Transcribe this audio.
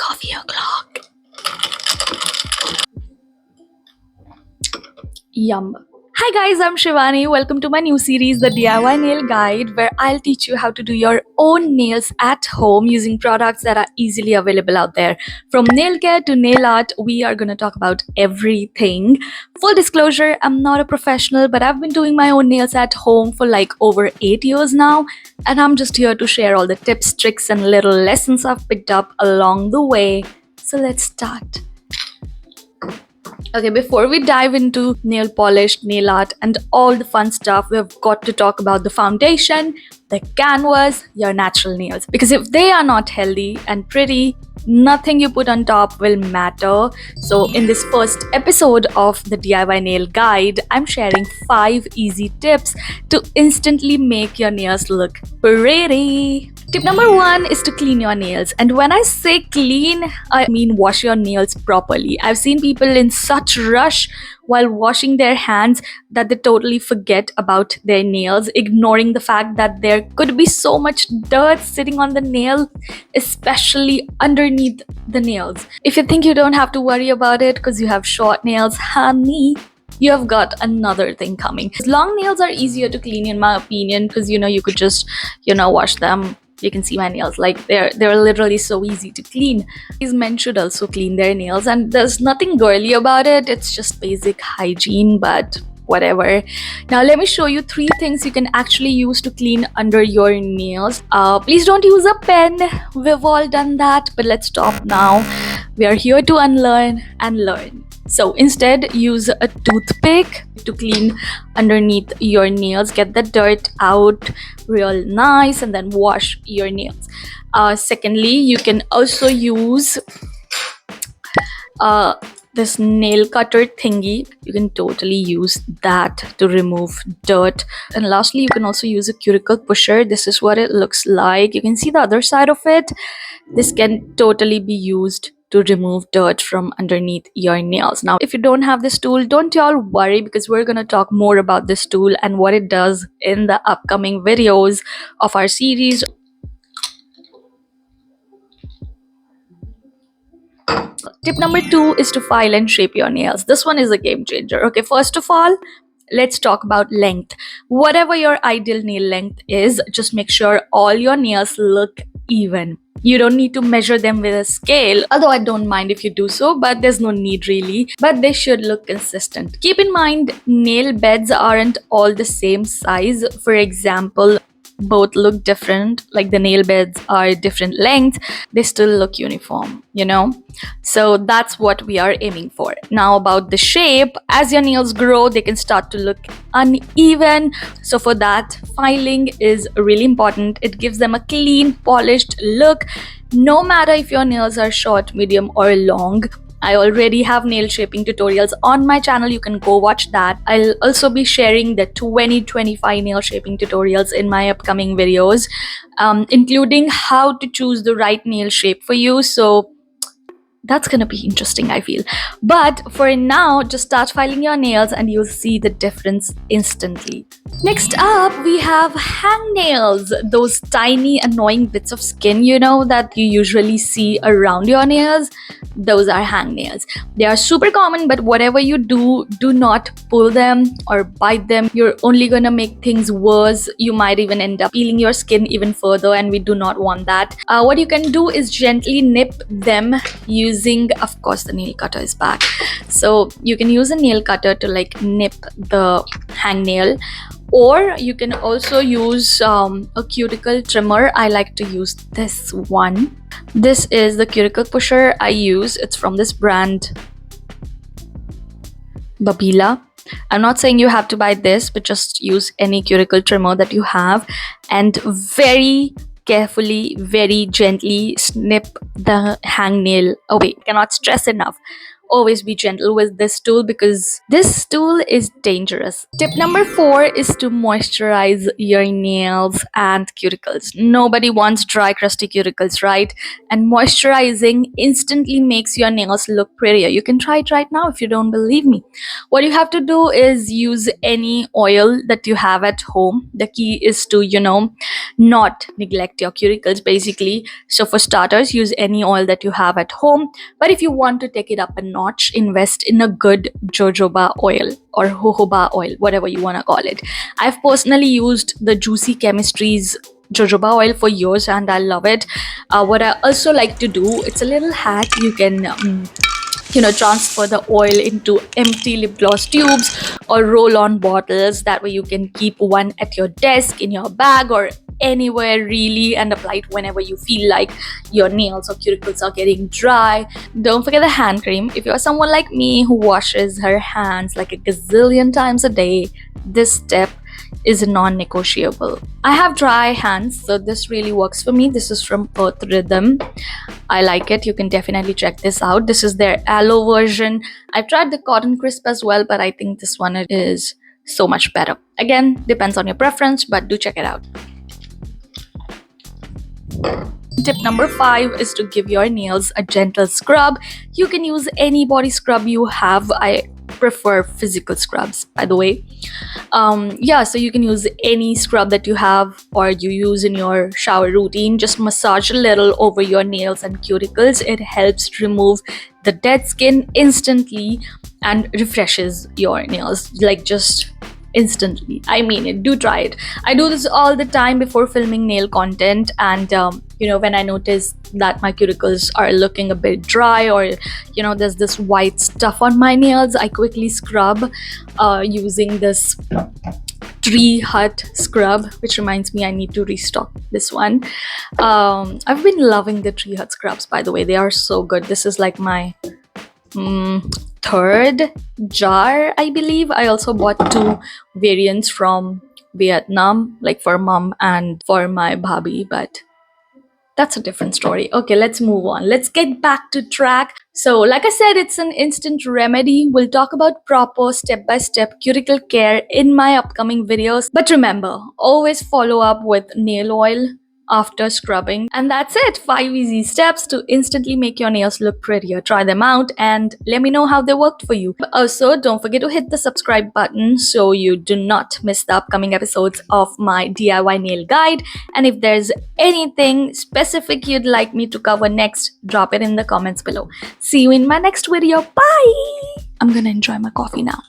coffee o'clock. Yum. Hi guys, I'm Shivani. Welcome to my new series, The DIY Nail Guide, where I'll teach you how to do your own nails at home using products that are easily available out there. From nail care to nail art, we are going to talk about everything. Full disclosure, I'm not a professional, but I've been doing my own nails at home for like over 8 years now, and I'm just here to share all the tips, tricks, and little lessons I've picked up along the way. So let's start. Okay, before we dive into nail polish, nail art, and all the fun stuff, we've got to talk about the foundation, the canvas, your natural nails. Because if they are not healthy and pretty, nothing you put on top will matter. So, in this first episode of the DIY Nail Guide, I'm sharing 5 easy tips to instantly make your nails look pretty. Tip number 1 is to clean your nails. And when I say clean, I mean wash your nails properly. I've seen people in such rush while washing their hands that they totally forget about their nails, ignoring the fact that there could be so much dirt sitting on the nail, especially underneath the nails. If you think you don't have to worry about it because you have short nails, honey, you have got another thing coming. Long nails are easier to clean in my opinion because you could just wash them. You can see my nails, like they're literally so easy to clean. These men should also clean their nails, and there's nothing girly about it. It's just basic hygiene, but whatever. Now let me show you 3 things you can actually use to clean under your nails. Please don't use a pen. We've all done that, but let's stop now. We are here to unlearn and learn. So instead, use a toothpick to clean underneath your nails. Get the dirt out real nice and then wash your nails. Secondly, you can also use this nail cutter thingy. You can totally use that to remove dirt. And lastly, you can also use a cuticle pusher. This is what it looks like. You can see the other side of it. This can totally be used to remove dirt from underneath your nails. Now, if you don't have this tool, don't y'all worry, because we're going to talk more about this tool and what it does in the upcoming videos of our series. Tip number 2 is to file and shape your nails. This one is a game changer. Okay, first of all, let's talk about length. Whatever your ideal nail length is, just make sure all your nails look even. You don't need to measure them with a scale, although I don't mind if you do so, but there's no need really. But they should look consistent. Keep in mind, nail beds aren't all the same size. For example, both look different, like the nail beds are different lengths, they still look uniform, so that's what we are aiming for. Now about the shape, as your nails grow, they can start to look uneven, so for that, filing is really important. It gives them a clean, polished look, no matter if your nails are short, medium, or long. I already have nail shaping tutorials on my channel. You can go watch that. I'll also be sharing the 2025 nail shaping tutorials in my upcoming videos, including how to choose the right nail shape for you. So that's gonna be interesting, I feel. But for now, just start filing your nails and you'll see the difference instantly. Next up, we have hangnails. Those tiny, annoying bits of skin, that you usually see around your nails. Those are hangnails. They are super common, but whatever you do, do not pull them or bite them. You're only gonna make things worse. You might even end up peeling your skin even further, and we do not want that. What you can do is gently nip them using, of course, the nail cutter is back. So you can use a nail cutter to nip the hangnail, or you can also use a cuticle trimmer. I like to use this one. This is the cuticle pusher I use. It's from this brand Babila. I'm not saying you have to buy this, but just use any cuticle trimmer that you have and very carefully, very gently snip the hangnail away. I cannot stress enough. always be gentle with this tool because this tool is dangerous. Tip number 4 is to moisturize your nails and cuticles. Nobody wants dry, crusty cuticles, right? And moisturizing instantly makes your nails look prettier. You can try it right now if you don't believe me. What you have to do is use any oil that you have at home. The key is to, not neglect your cuticles basically. So for starters, use any oil that you have at home. But if you want to take it up a notch, invest in a good jojoba oil or jojoba oil, whatever you want to call it. I've personally used the Juicy Chemistries jojoba oil for years and I love it. What I also like to do, it's a little hack. You can transfer the oil into empty lip gloss tubes or roll on bottles. That way you can keep one at your desk, in your bag, or anywhere really, and apply it whenever you feel like your nails or cuticles are getting dry. Don't forget the hand cream. If you're someone like me who washes her hands like a gazillion times a day, this step is non-negotiable. I have dry hands, so this really works for me. This is from Earth Rhythm. I like it. You can definitely check this out. This is their aloe version. I've tried the cotton crisp as well, but I think this one is so much better. Again, depends on your preference, but do check it out. Tip number 5 is to give your nails a gentle scrub. You can use any body scrub you have. I prefer physical scrubs, by the way. So you can use any scrub that you have or you use in your shower routine. Just massage a little over your nails and cuticles. It helps remove the dead skin instantly and refreshes your nails, like just instantly. I mean it. Do try it. I do this all the time before filming nail content, and when I notice that my cuticles are looking a bit dry, or there's this white stuff on my nails, I quickly scrub using this Tree Hut scrub, which reminds me I need to restock this one. I've been loving the Tree Hut scrubs, by the way. They are so good. This is like my third jar, I believe. I also bought 2 variants from Vietnam, like for mom and for my bhabhi, but that's a different story. Okay, let's move on. Let's get back to track. So, like I said, it's an instant remedy. We'll talk about proper step-by-step cuticle care in my upcoming videos. But remember, always follow up with nail oil after scrubbing. And that's it. 5 easy steps to instantly make your nails look prettier. Try them out and let me know how they worked for you. Also, don't forget to hit the subscribe button so you do not miss the upcoming episodes of my DIY nail guide. And if there's anything specific you'd like me to cover next, drop it in the comments below. See you in my next video. Bye! I'm gonna enjoy my coffee now.